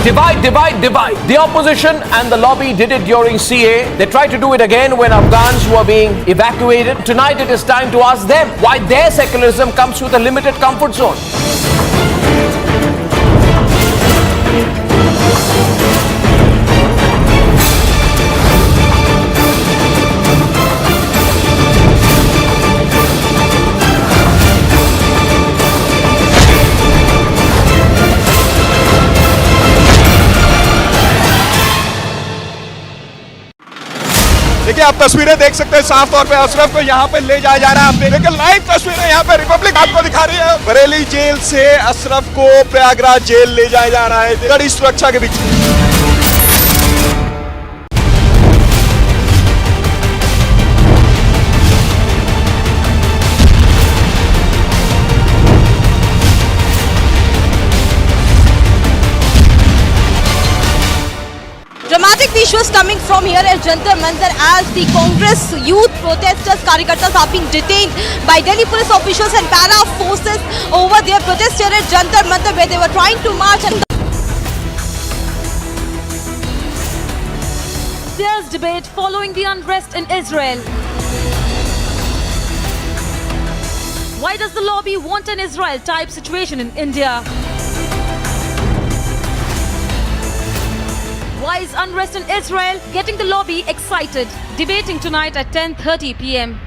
Divide, divide, divide. The opposition and the lobby did it during CA. They tried to do it again when Afghans were being evacuated. Tonight it is time to ask them why their secularism comes with a limited comfort zone. देखिए आप तस्वीरें देख सकते हैं साफ तौर पे अशरफ को यहाँ पे ले जाया जा रहा है आपने लेकिन लाइव तस्वीरें यहाँ पे रिपब्लिक आपको दिखा रही है। बरेली जेल से अशरफ को प्रयागराज जेल ले जाया जा रहा है कड़ी सुरक्षा के बीच। Dramatic visuals coming from here at Jantar Mantar as the Congress youth protesters, Karyakartas are being detained by Delhi police officials and para forces over their protest here at Jantar Mantar where they were trying to march. And There's debate following the unrest in Israel. Why does the lobby want an Israel-type situation in India? Why is unrest in Israel getting the lobby excited? Debating tonight at 10:30 p.m.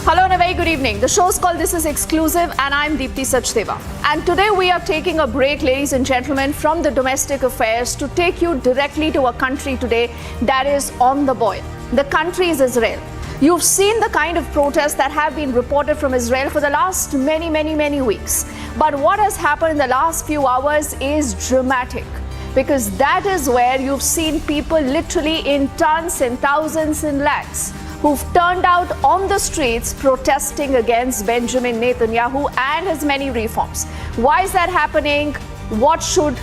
Hello and a very good evening. The show's called This Is Exclusive and I'm Deepthi Sachdeva. And today we are taking a break, ladies and gentlemen, from the domestic affairs to take you directly to a country today that is on the boil. The country is Israel. You've seen the kind of protests that have been reported from Israel for the last many weeks. But what has happened in the last few hours is dramatic. Because that is where you've seen people literally in tons and thousands and lakhs who've turned out on the streets protesting against Benjamin Netanyahu and his many reforms. Why is that happening? What should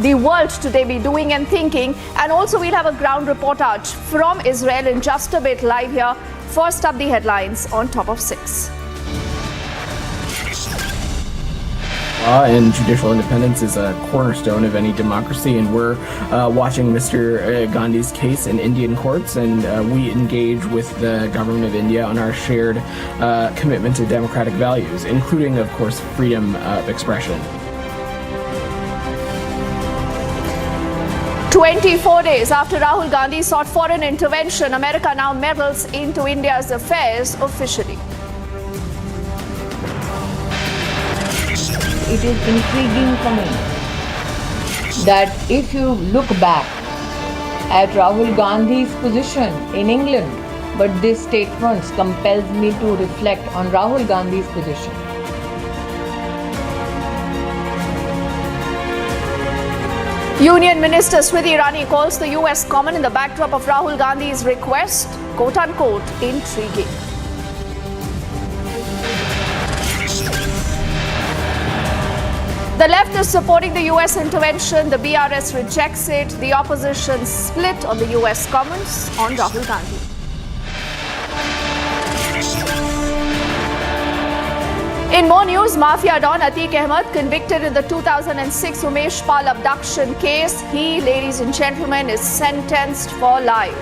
the world today be doing and thinking? And also we'll have a ground reportage from Israel in just a bit live here. First up, the headlines on Top of 6. Law and judicial independence is a cornerstone of any democracy, and we're watching Mr. Gandhi's case in Indian courts, and we engage with the government of India on our shared commitment to democratic values, including, of course, freedom of expression. 24 days after Rahul Gandhi sought foreign intervention, America now meddles into India's affairs officially. It is intriguing for me that if you look back at Rahul Gandhi's position in England, but this statement compels me to reflect on Rahul Gandhi's position. Union Minister Smriti Irani calls the US common in the backdrop of Rahul Gandhi's request, quote-unquote, intriguing. The left is supporting the US intervention. The BRS rejects it. The opposition split on the US comments on Rahul Gandhi. In more news, Mafia Don Ateeq Ahmed convicted in the 2006 Umesh Pal abduction case. He, ladies and gentlemen, is sentenced for life.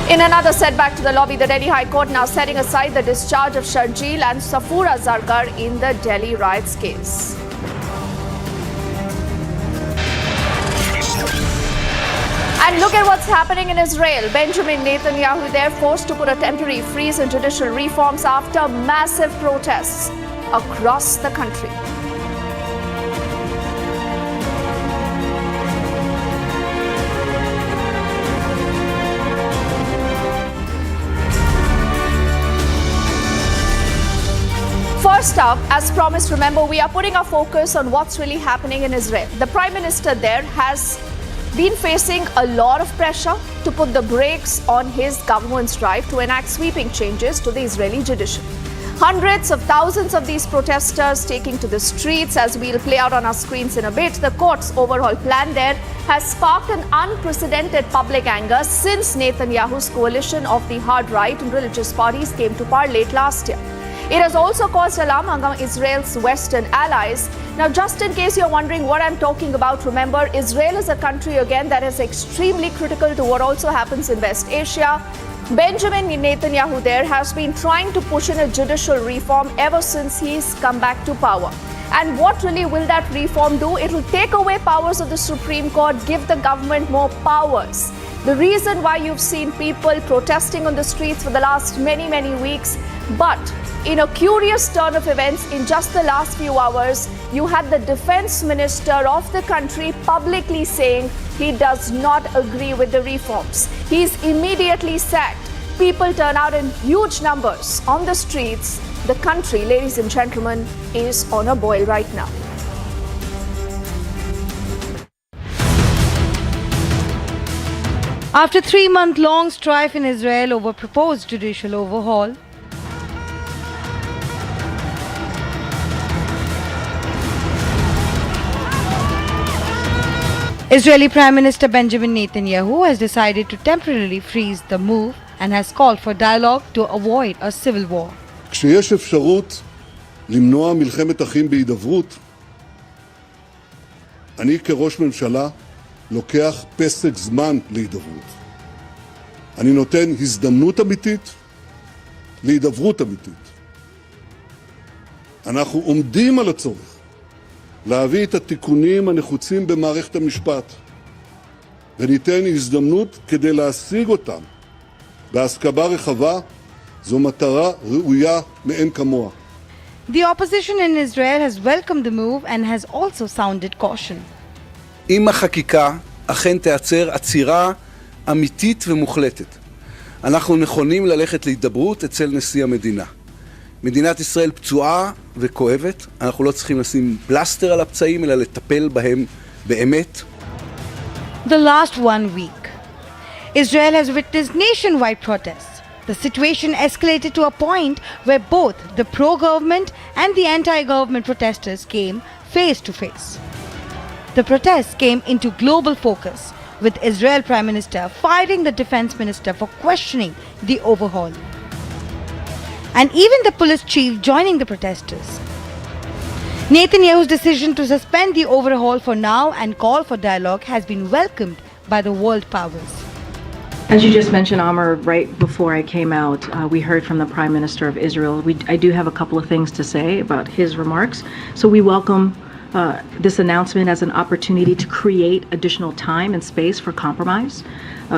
In another setback to the lobby, the Delhi High Court now setting aside the discharge of Sharjeel and Safura Zargar in the Delhi riots case. And look at what's happening in Israel. Benjamin Netanyahu there forced to put a temporary freeze in judicial reforms after massive protests. across the country. First up, as promised, remember, we are putting our focus on what's really happening in Israel. The Prime Minister there has been facing a lot of pressure to put the brakes on his government's drive to enact sweeping changes to the Israeli judiciary. Hundreds of thousands of these protesters taking to the streets, as we'll play out on our screens in a bit. The court's overhaul plan there has sparked an unprecedented public anger since Netanyahu's coalition of the hard right and religious parties came to power late last year. It has also caused alarm among Israel's Western allies. Now, just in case you're wondering what I'm talking about, remember, Israel is a country, again, that is extremely critical to what also happens in West Asia. Benjamin Netanyahu there has been trying to push in a judicial reform ever since he's come back to power. And what really will that reform do? It will take away powers of the Supreme Court, give the government more powers. The reason why you've seen people protesting on the streets for the last many weeks, but in a curious turn of events, in just the last few hours, you had the defense minister of the country publicly saying he does not agree with the reforms. He's immediately sacked. People turn out in huge numbers on the streets. The country, ladies and gentlemen, is on a boil right now. After 3-month-long strife in Israel over proposed judicial overhaul, Israeli Prime Minister Benjamin Netanyahu has decided to temporarily freeze the move and has called for dialogue to avoid a civil war. כשיש אפשרות למנוע מלחמת אחים בהידברות, אני כראש ממשלה לוקח פסק זמן להידברות. אני נותן הזדמנות אמיתית להידברות אמיתית. אנחנו עומדים על הצורך להביא את התיקונים הנחוצים במערכת המשפט, וניתן הזדמנות כדי להשיג אותם בהסכמה רחבה. זו מטרה ראויה מאין כמוה. The opposition in Israel has welcomed the move and has also sounded caution. אם החקיקה אכן תיעצר עצירה אמיתית ומוחלטת, אנחנו נכונים ללכת להידברות אצל נשיא המדינה. מדינת ישראל פצועה וכואבת, אנחנו לא צריכים לשים פלסטר על הפצעים, אלא לטפל בהם באמת. The last 1 week, Israel has witnessed nationwide protests. The situation escalated to a point where both the pro-government and the anti-government protesters came face to face. The protests came into global focus, with Israel Prime Minister firing the Defense Minister for questioning the overhaul. And even the police chief joining the protesters. Netanyahu's decision to suspend the overhaul for now and call for dialogue has been welcomed by the world powers. As you just mentioned, Amr, right before I came out, we heard from the Prime Minister of Israel. I do have a couple of things to say about his remarks. So we welcome this announcement as an opportunity to create additional time and space for compromise.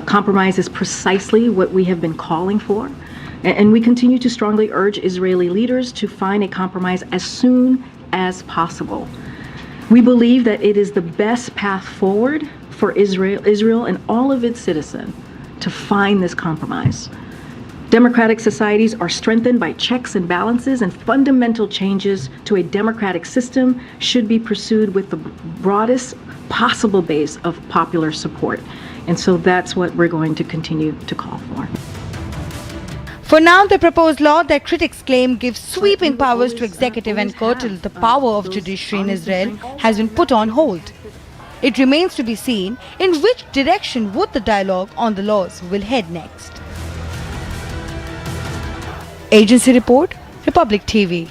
Compromise is precisely what we have been calling for. And we continue to strongly urge Israeli leaders to find a compromise as soon as possible. We believe that it is the best path forward for Israel and all of its citizens to find this compromise. Democratic societies are strengthened by checks and balances, and fundamental changes to a democratic system should be pursued with the broadest possible base of popular support. And so that's what we're going to continue to call for. For now, the proposed law that critics claim gives sweeping powers to executive and curtails the power of judiciary in Israel has been put on hold. It remains to be seen in which direction would the dialogue on the laws will head next. Agency Report, Republic TV.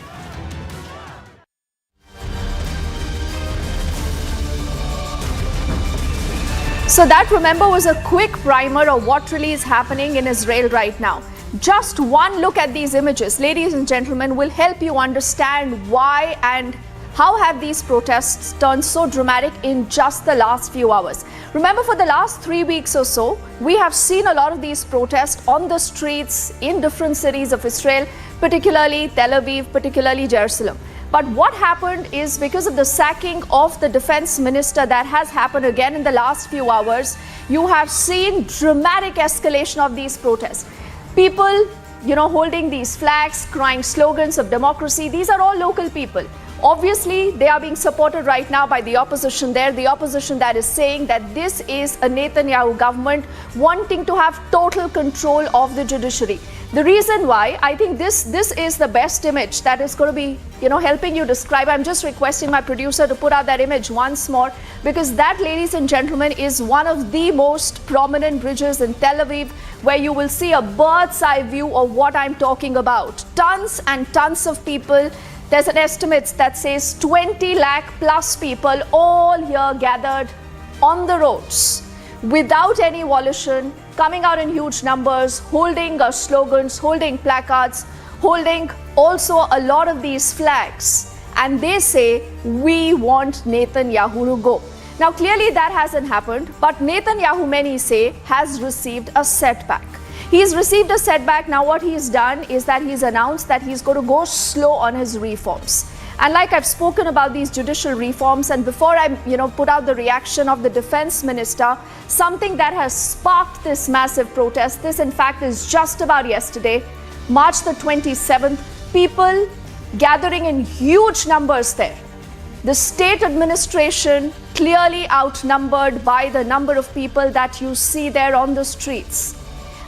So that, remember, was a quick primer of what really is happening in Israel right now. Just one look at these images, ladies and gentlemen, will help you understand why and how have these protests turned so dramatic in just the last few hours. Remember, for the last 3 weeks or so, we have seen a lot of these protests on the streets in different cities of Israel, particularly Tel Aviv, particularly Jerusalem. But what happened is, because of the sacking of the defense minister that has happened again in the last few hours, you have seen dramatic escalation of these protests. People, holding these flags, crying slogans of democracy. These are all local people. Obviously, they are being supported right now by the opposition there, the opposition that is saying that this is a Netanyahu government wanting to have total control of the judiciary. The reason why I think this is the best image that is going to be, helping you describe. I'm just requesting my producer to put out that image once more, because that, ladies and gentlemen, is one of the most prominent bridges in Tel Aviv, where you will see a bird's eye view of what I'm talking about. Tons and tons of people. There's an estimate that says 20 lakh plus people all here gathered on the roads without any volition, coming out in huge numbers, holding slogans, holding placards, holding also a lot of these flags. And they say, we want Netanyahu to go. Now, clearly that hasn't happened, but Netanyahu, many say, has received a setback. He's received a setback. Now what he's done is that he's announced that he's going to go slow on his reforms. And like I've spoken about these judicial reforms, and before I put out the reaction of the defense minister, something that has sparked this massive protest, this in fact is just about yesterday, March the 27th, people gathering in huge numbers there. The state administration clearly outnumbered by the number of people that you see there on the streets.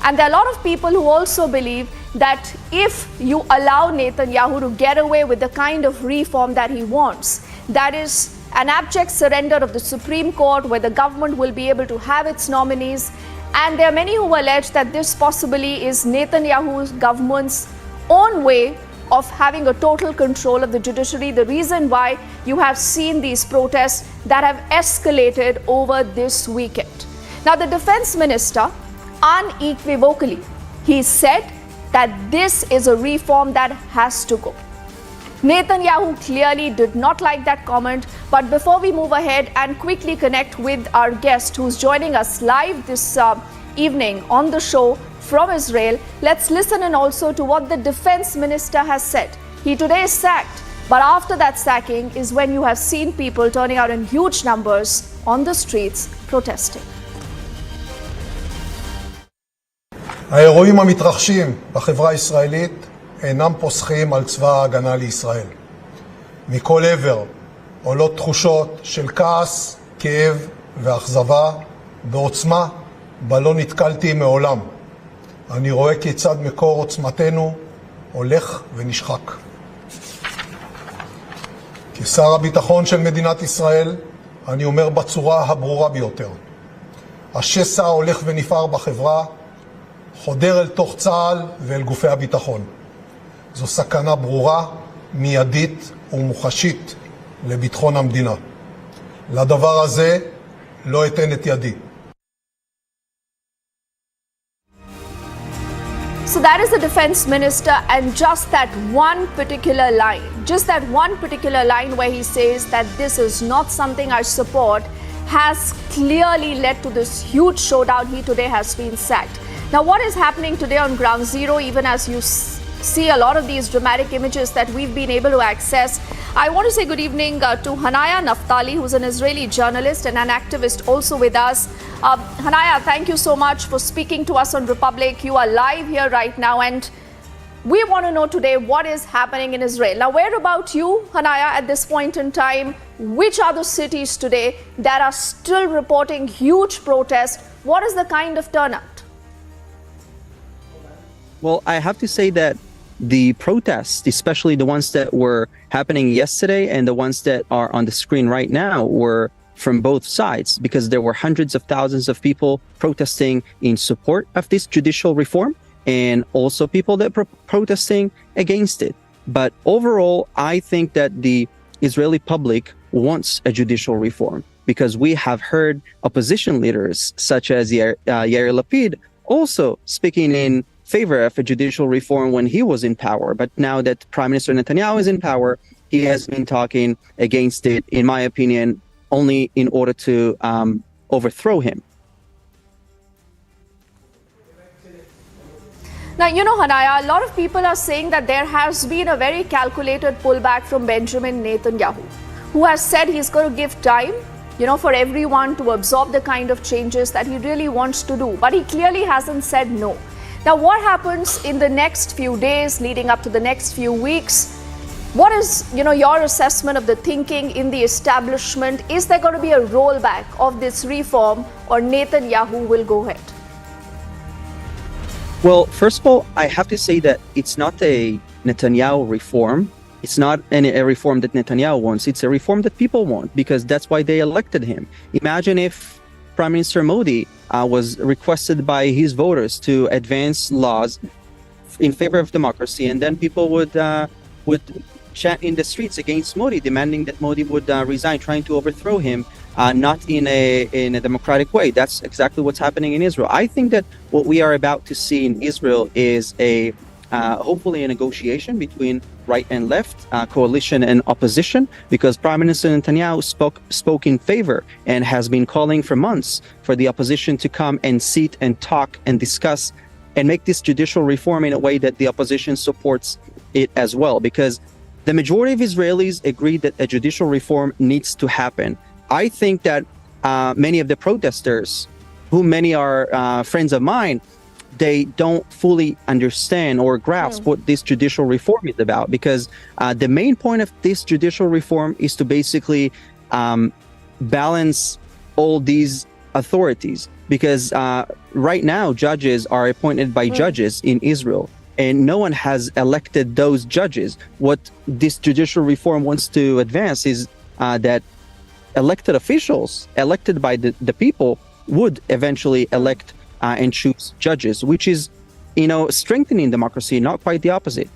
And there are a lot of people who also believe that if you allow Netanyahu to get away with the kind of reform that he wants, that is an abject surrender of the Supreme Court, where the government will be able to have its nominees. And there are many who allege that this possibly is Netanyahu's government's own way of having a total control of the judiciary. The reason why you have seen these protests that have escalated over this weekend. Now, the defense minister, unequivocally, he said that this is a reform that has to go. Netanyahu clearly did not like that comment. But before we move ahead and quickly connect with our guest who's joining us live this evening on the show from Israel, let's listen in also to what the defense minister has said. He today is sacked, but after that sacking is when you have seen people turning out in huge numbers on the streets protesting. האירועים המתרחשים בחברה הישראלית אינם פוסחים על צבא ההגנה לישראל. מכל עבר עולות תחושות של כעס, כאב ואכזבה בעוצמה בה לא נתקלתי מעולם. אני רואה כיצד מקור עוצמתנו הולך ונשחק. כשר הביטחון של מדינת ישראל, אני אומר בצורה הברורה ביותר. השסע הולך ונפער בחברה, חודר אל תוך צה"ל ואל גופי הביטחון. זו סכנה ברורה, מיידית ומוחשית לביטחון המדינה. לדבר הזה לא אתן את ידי. So that is the defense minister, and just that one particular line where he says that this is not something I support has clearly led to this huge showdown. He today has been sacked. Now, what is happening today on Ground Zero, even as you see a lot of these dramatic images that we've been able to access, I want to say good evening to Hanaya Naftali, who's an Israeli journalist and an activist also with us. Hanaya, thank you so much for speaking to us on Republic. You are live here right now, and we want to know today what is happening in Israel. Now, where about you, Hanaya, at this point in time? Which are the cities today that are still reporting huge protests? What is the kind of turnout? Well, I have to say that the protests, especially the ones that were happening yesterday and the ones that are on the screen right now, were from both sides, because there were hundreds of thousands of people protesting in support of this judicial reform and also people that were protesting against it. But overall, I think that the Israeli public wants a judicial reform, because we have heard opposition leaders such as Yair Lapid also speaking in favor of a judicial reform when he was in power. But now that Prime Minister Netanyahu is in power, he has been talking against it, in my opinion, only in order to overthrow him. Now, you know, Hanaya, a lot of people are saying that there has been a very calculated pullback from Benjamin Netanyahu, who has said he's going to give time, you know, for everyone to absorb the kind of changes that he really wants to do. But he clearly hasn't said no. Now, what happens in the next few days leading up to the next few weeks? What is, you know, your assessment of the thinking in the establishment? Is there going to be a rollback of this reform, or Netanyahu will go ahead? Well, first of all, I have to say that it's not a Netanyahu reform. It's not a reform that Netanyahu wants. It's a reform that people want, because that's why they elected him. Imagine if Prime Minister Modi was requested by his voters to advance laws in favor of democracy, and then people would chant in the streets against Modi, demanding that Modi would resign, trying to overthrow him. Not in a democratic way. That's exactly what's happening in Israel. I think that what we are about to see in Israel is hopefully a negotiation between right and left, coalition and opposition, because Prime Minister Netanyahu spoke in favor and has been calling for months for the opposition to come and sit and talk and discuss and make this judicial reform in a way that the opposition supports it as well, because the majority of Israelis agree that a judicial reform needs to happen. I think that many of the protesters, who many are friends of mine, they don't fully understand or grasp what this judicial reform is about, because the main point of this judicial reform is to basically balance all these authorities, because right now judges are appointed by judges in Israel, and no one has elected those judges. What this judicial reform wants to advance is that elected officials, elected by the people, would eventually elect and choose judges, which is, you know, strengthening democracy, not quite the opposite.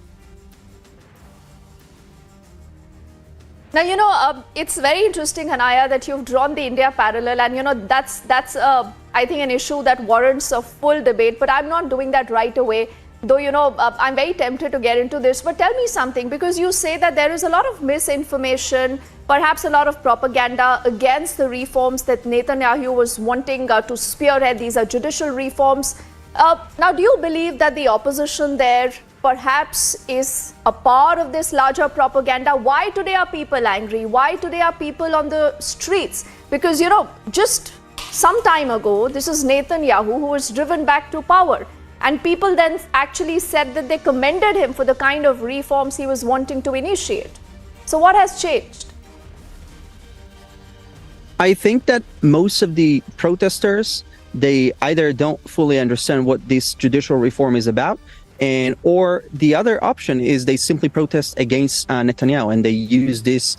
Now, you know, it's very interesting, Hanaya, that you've drawn the India parallel, and, you know, that's I think, an issue that warrants a full debate, but I'm not doing that right away. Though, you know, I'm very tempted to get into this, but tell me something, because you say that there is a lot of misinformation, perhaps a lot of propaganda against the reforms that Netanyahu was wanting to spearhead. These are judicial reforms. Now, do you believe that the opposition there perhaps is a part of this larger propaganda? Why today are people angry? Why today are people on the streets? Because, you know, just some time ago, this is Netanyahu who was driven back to power. And people then actually said that they commended him for the kind of reforms he was wanting to initiate. So what has changed? I think that most of the protesters, they either don't fully understand what this judicial reform is about, or the other option is they simply protest against Netanyahu, and they use this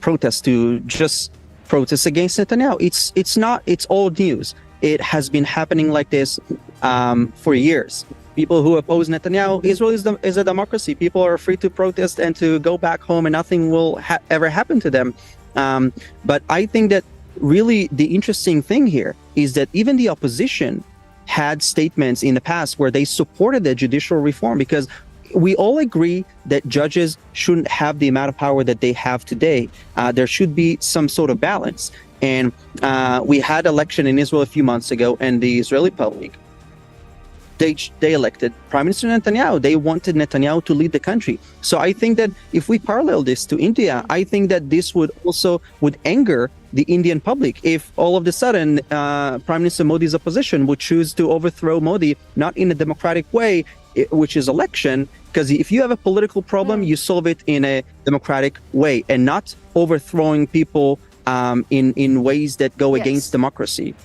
protest to just protest against Netanyahu. It's old news. It has been happening like this for years. People who oppose Netanyahu, Israel is a democracy. People are free to protest and to go back home, and nothing will ever happen to them. But I think that really the interesting thing here is that even the opposition had statements in the past where they supported the judicial reform, because we all agree that judges shouldn't have the amount of power that they have today. There should be some sort of balance. And we had election in Israel a few months ago, and the Israeli public, they elected Prime Minister Netanyahu. They wanted Netanyahu to lead the country. So I think that if we parallel this to India, I think that this would anger the Indian public if all of a sudden Prime Minister Modi's opposition would choose to overthrow Modi, not in a democratic way, which is election. Because if you have a political problem, you solve it in a democratic way, and not overthrowing people in ways that go against democracy.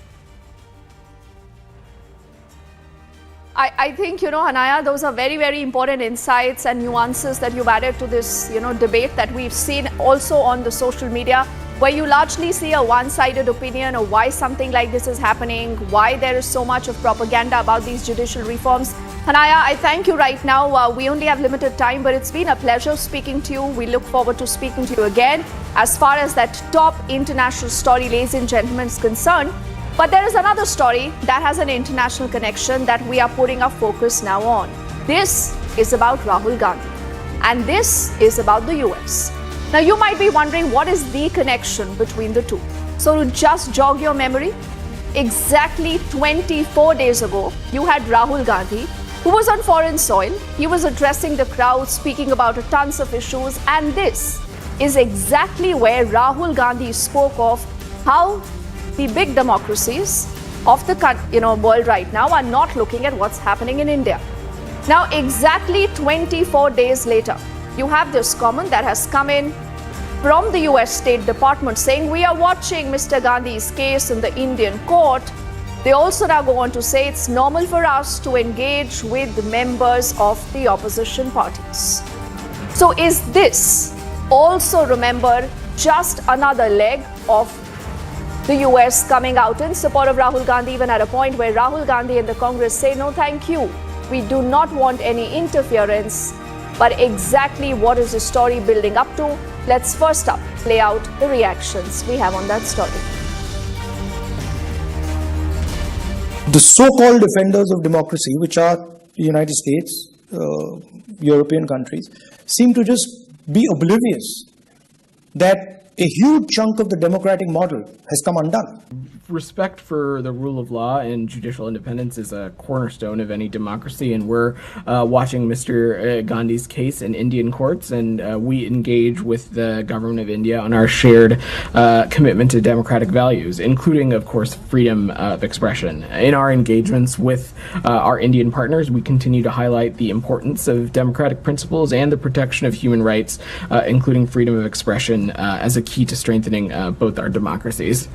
I think, you know, Hanaya, those are very, very important insights and nuances that you've added to this, you know, debate that we've seen also on the social media, where you largely see a one-sided opinion of why something like this is happening, why there is so much of propaganda about these judicial reforms. Hanaya, I thank you right now. We only have limited time, but it's been a pleasure speaking to you. We look forward to speaking to you again as far as that top international story, ladies and gentlemen, is concerned. But there is another story that has an international connection that we are putting our focus now on. This is about Rahul Gandhi, and this is about the US. Now, you might be wondering, what is the connection between the two? So to just jog your memory, exactly 24 days ago, you had Rahul Gandhi who was on foreign soil. He was addressing the crowd, speaking about tons of issues, and this is exactly where Rahul Gandhi spoke of how the big democracies of the world right now are not looking at what's happening in India. Now, exactly 24 days later, you have this comment that has come in from the US State Department saying, we are watching Mr. Gandhi's case in the Indian court. They also now go on to say it's normal for us to engage with members of the opposition parties. So is this also, remember, just another leg of the US coming out in support of Rahul Gandhi, even at a point where Rahul Gandhi and the Congress say, no, thank you. We do not want any interference. But exactly what is the story building up to? Let's first up play out the reactions we have on that story. The so-called defenders of democracy, which are the United States, European countries, seem to just be oblivious that a huge chunk of the democratic model has come undone. Respect for the rule of law and judicial independence is a cornerstone of any democracy, and we're watching Mr. Gandhi's case in Indian courts, and we engage with the government of India on our shared commitment to democratic values, including, of course, freedom of expression. In our engagements with our Indian partners, we continue to highlight the importance of democratic principles and the protection of human rights, including freedom of expression, as a key to strengthening both our democracies.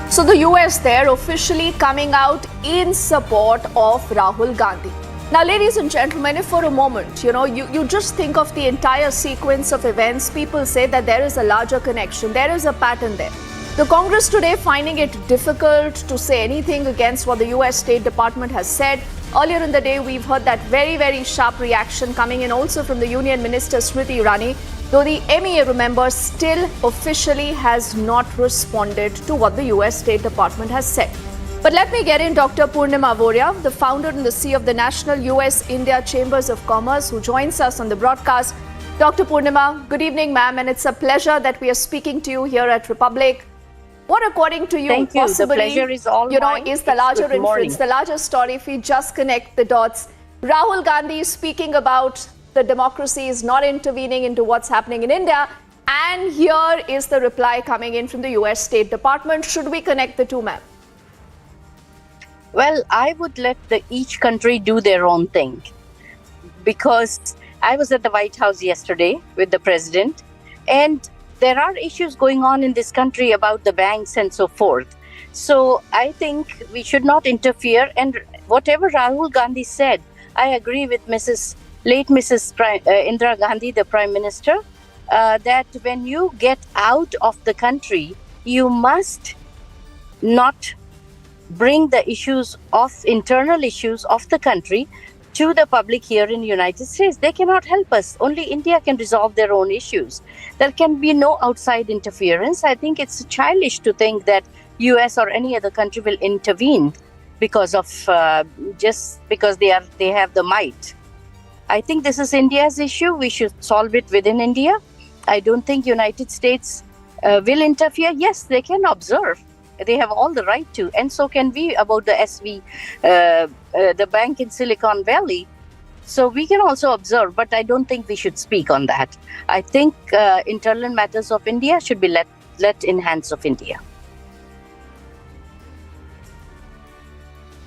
So the US there officially coming out in support of Rahul Gandhi. Now, ladies and gentlemen, if for a moment, you just think of the entire sequence of events, people say that there is a larger connection, there is a pattern there. The Congress today finding it difficult to say anything against what the US State Department has said. Earlier in the day, we've heard that very, very sharp reaction coming in also from the Union Minister Smriti Irani, though the MEA, remember, still officially has not responded to what the US State Department has said. But let me get in Dr. Purnima Voria, the founder and the CEO of the National US-India Chambers of Commerce, who joins us on the broadcast. Dr. Purnima, good evening, ma'am, and it's a pleasure that we are speaking to you here at Republic. What, according to you, possibly, the pleasure is all mine. Is the larger inference, the larger story, if we just connect the dots? Rahul Gandhi is speaking about the democracy is not intervening into what's happening in India, and here is the reply coming in from the US State Department. Should we connect the two, ma'am? Well, I would let each country do their own thing, because I was at the White House yesterday with the president, and there are issues going on in this country about the banks and so forth. So I think we should not interfere. And whatever Rahul Gandhi said, I agree with late Mrs. Indira Gandhi, the Prime Minister, that when you get out of the country, you must not bring the internal issues of the country to the public here in the United States. They cannot help us. Only India can resolve their own issues. There can be no outside interference. I think it's childish to think that US or any other country will intervene because of just because they have the might. I think this is India's issue. We should solve it within India. I don't think United States will interfere. Yes, they can observe. They have all the right to, and so can we about the SV, the bank in Silicon Valley. So we can also observe, but I don't think we should speak on that. I think internal matters of India should be let in hands of India.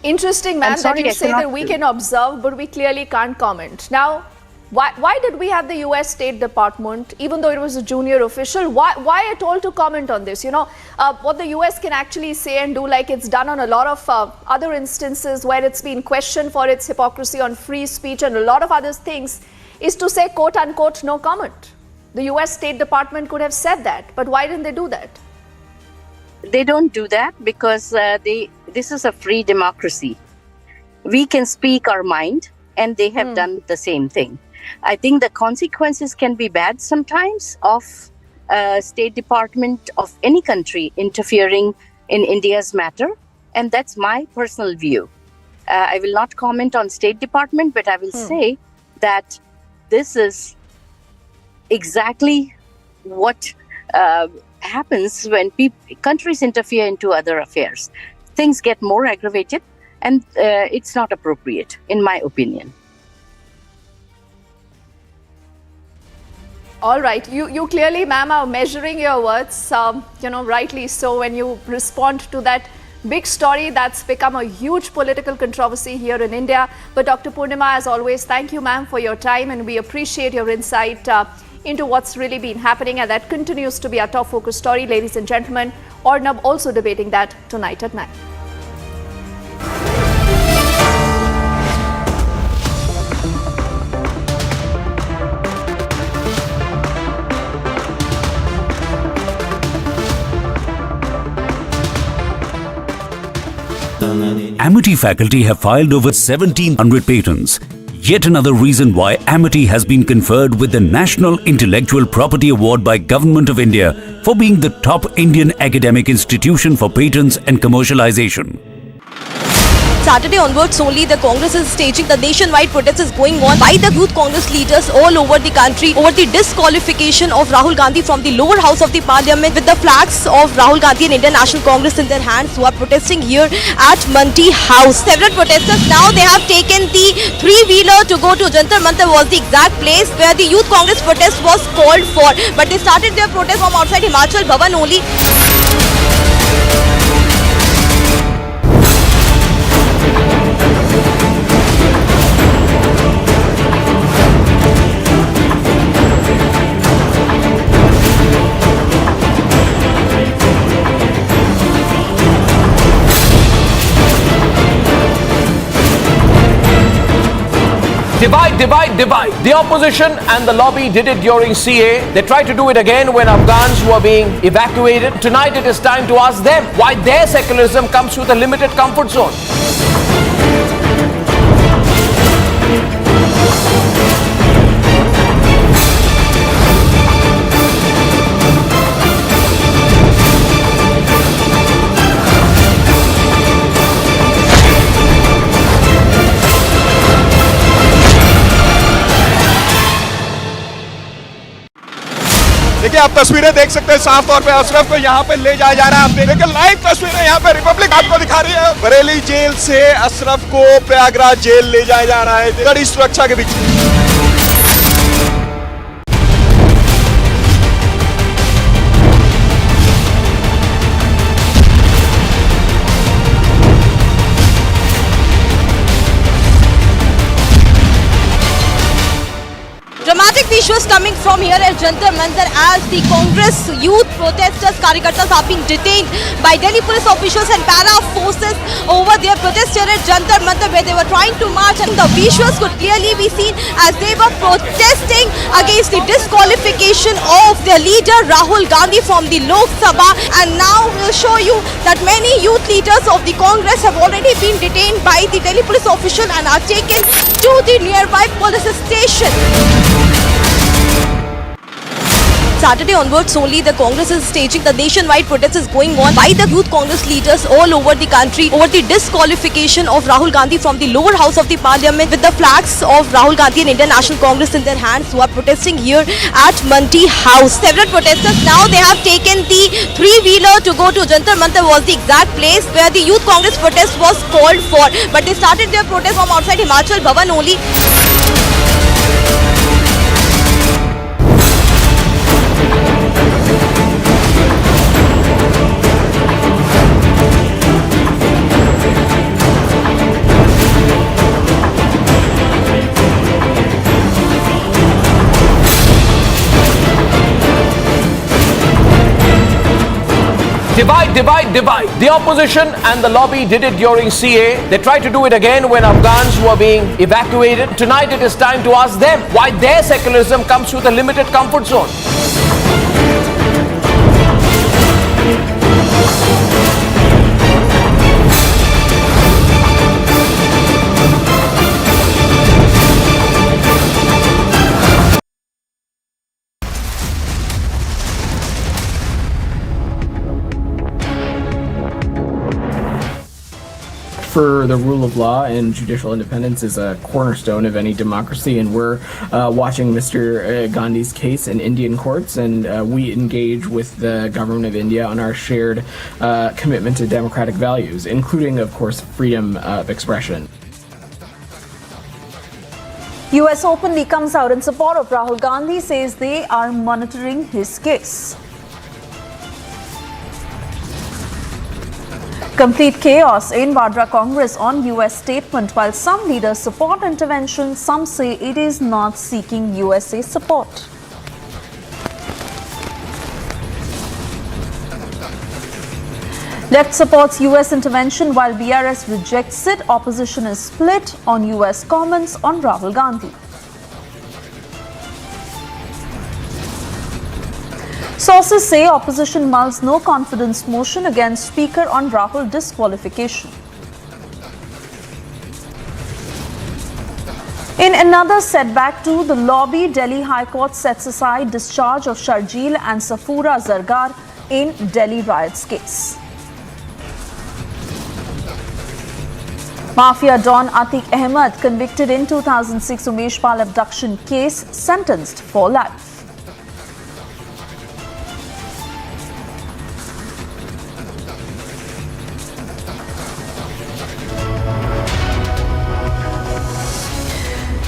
Interesting, ma'am, that you say that we can observe, but we clearly can't comment. Now, why did we have the US State Department, even though it was a junior official, why at all to comment on this? What the US can actually say and do, like it's done on a lot of other instances where it's been questioned for its hypocrisy on free speech and a lot of other things, is to say, quote unquote, no comment. The US State Department could have said that, but why didn't they do that? They don't do that because this is a free democracy. We can speak our mind, and they have done the same thing. I think the consequences can be bad sometimes of State Department of any country interfering in India's matter, and that's my personal view. I will not comment on State Department, but I will say that this is exactly what happens when countries interfere into other affairs. Things get more aggravated. and it's not appropriate, in my opinion. All right, you clearly, ma'am, are measuring your words, rightly so, when you respond to that big story that's become a huge political controversy here in India. But Dr. Purnima, as always, thank you, ma'am, for your time, and we appreciate your insight into what's really been happening, and that continues to be our top focus story, ladies and gentlemen. Ornab also debating that tonight at 9. Amity faculty have filed over 1,700 patents. Yet another reason why Amity has been conferred with the National Intellectual Property Award by Government of India for being the top Indian academic institution for patents and commercialization. Saturday onwards only, the Congress is staging the nationwide protest is going on by the youth Congress leaders all over the country over the disqualification of Rahul Gandhi from the lower house of the parliament, with the flags of Rahul Gandhi and Indian National Congress in their hands, who are protesting here at Manti House. Several protesters now, they have taken the three-wheeler to go to Jantar Mantar, was the exact place where the youth Congress protest was called for, but they started their protest from outside Himachal Bhavan only. Divide, divide, divide. The opposition and the lobby did it during CA. They tried to do it again when Afghans were being evacuated. Tonight it is time to ask them why their secularism comes with a limited comfort zone. देखिए, आप तस्वीरें देख सकते हैं, साफ तौर पे अशरफ को यहाँ पे ले जाया जा रहा है। आप देखिए, लाइव तस्वीरें यहाँ पे रिपब्लिक आपको दिखा रही है। बरेली जेल से अशरफ को प्रयागराज जेल ले जाया जा रहा है कड़ी सुरक्षा के बीच। Dramatic visuals coming from here at Jantar Mantar as the Congress youth protesters, Karyakartas are being detained by Delhi police officials and para forces over their protest here at Jantar Mantar, where they were trying to march, and the visuals could clearly be seen as they were protesting against the disqualification of their leader Rahul Gandhi from the Lok Sabha. And now we'll show you that many youth leaders of the Congress have already been detained by the Delhi police official and are taken to the nearby police station. Saturday onwards only, the Congress is staging the nationwide protest is going on by the youth Congress leaders all over the country over the disqualification of Rahul Gandhi from the lower house of the parliament, with the flags of Rahul Gandhi and Indian National Congress in their hands, who are protesting here at Manti House. Several protesters now, they have taken the three-wheeler to go to Jantar Mantar, was the exact place where the youth Congress protest was called for, but they started their protest from outside Himachal Bhavan only. Divide, divide, divide. The opposition and the lobby did it during CA. They tried to do it again when Afghans were being evacuated. Tonight it is time to ask them why their secularism comes with a limited comfort zone. for the rule of law and judicial independence is a cornerstone of any democracy, and we're watching Mr. Gandhi's case in Indian courts, and we engage with the government of India on our shared commitment to democratic values, including, of course, freedom of expression. US openly comes out in support of Rahul Gandhi, says they are monitoring his case. Complete chaos in Vadra Congress on US statement. While some leaders support intervention, some say it is not seeking USA support. Left supports US intervention while BRS rejects it. Opposition is split on US comments on Rahul Gandhi. Sources say opposition mulls no confidence motion against Speaker on Rahul disqualification. In another setback to the lobby, Delhi High Court sets aside discharge of Sharjeel and Safura Zargar in Delhi riots case. Mafia Don Ateeq Ahmed, convicted in 2006 Umesh Pal abduction case, sentenced for life.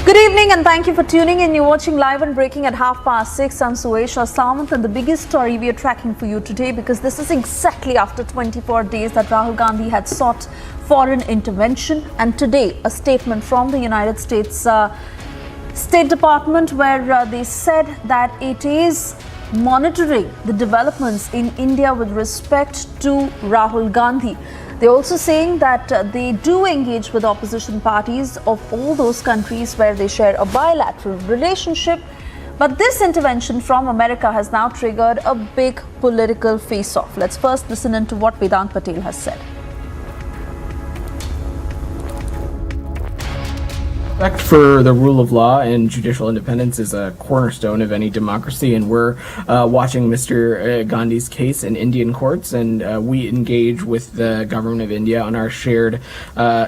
Good evening and thank you for tuning in. You're watching Live and Breaking at 6:30. I'm Suesha Samant, and the biggest story we are tracking for you today, because this is exactly after 24 days that Rahul Gandhi had sought foreign intervention, and today a statement from the United States State Department where they said that it is monitoring the developments in India with respect to Rahul Gandhi. They're also saying that they do engage with opposition parties of all those countries where they share a bilateral relationship. But this intervention from America has now triggered a big political face-off. Let's first listen into what Vedant Patel has said. Respect for the rule of law and judicial independence is a cornerstone of any democracy, and we're watching Mr. Gandhi's case in Indian courts, and we engage with the government of India on our shared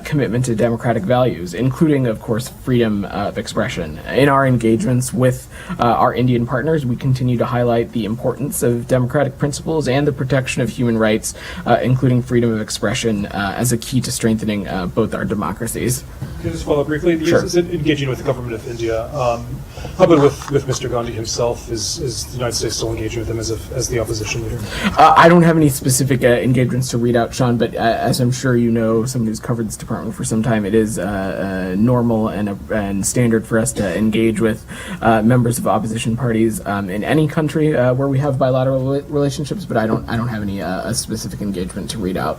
commitment to democratic values, including, of course, freedom of expression. In our engagements with our Indian partners, we continue to highlight the importance of democratic principles and the protection of human rights, including freedom of expression, as a key to strengthening both our democracies. Can I just follow up briefly? Sure. Is it engaging with the government of India? How about with Mr. Gandhi himself? Is the United States still engaging with him as the opposition leader? I don't have any specific engagements to read out, Sean, but as I'm sure you know, someone who's covered this department for some time, it is normal and standard for us to engage with members of opposition parties in any country where we have bilateral relationships, but I don't have any specific engagement to read out.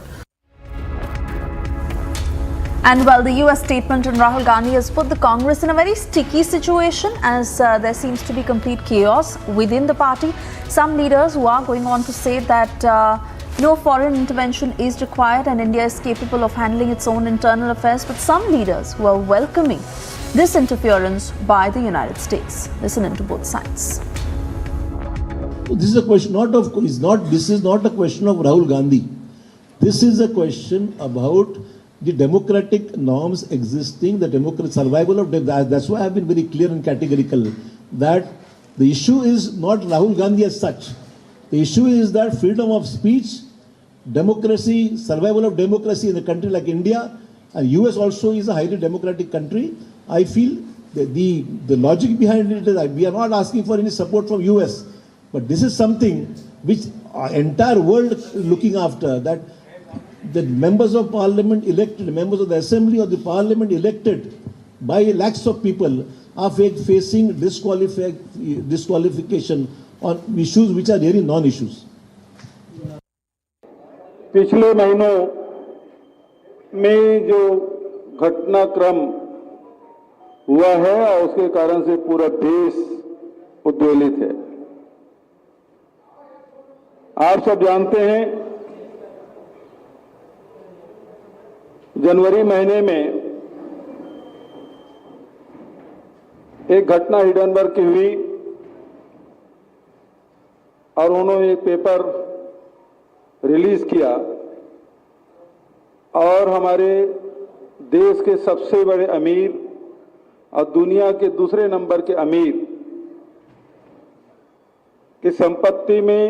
And well, the US statement on Rahul Gandhi has put the Congress in a very sticky situation, as there seems to be complete chaos within the party. Some leaders who are going on to say that no foreign intervention is required and India is capable of handling its own internal affairs, but some leaders who are welcoming this interference by the United States. Listen into both sides. This is a question this is not a question of Rahul Gandhi. This is a question about the democratic norms existing, the democratic survival of that. That's why I've been very clear and categorical that the issue is not Rahul Gandhi as such. The issue is that freedom of speech, democracy, survival of democracy in a country like India, and US also is a highly democratic country. I feel that the logic behind it is that we are not asking for any support from US, but this is something which our entire world is looking after, that the members of parliament elected, members of the assembly or the parliament elected by lakhs of people are facing disqualification on issues which are really non-issues. पिछले महीनों में जो घटनाक्रम हुआ है और उसके कारण से पूरा देश उद्वेलित है। आप सब जानते हैं, जनवरी महीने में एक घटना हिडनबर्ग की हुई और उन्होंने एक पेपर रिलीज किया और हमारे देश के सबसे बड़े अमीर और दुनिया के दूसरे नंबर के अमीर की संपत्ति में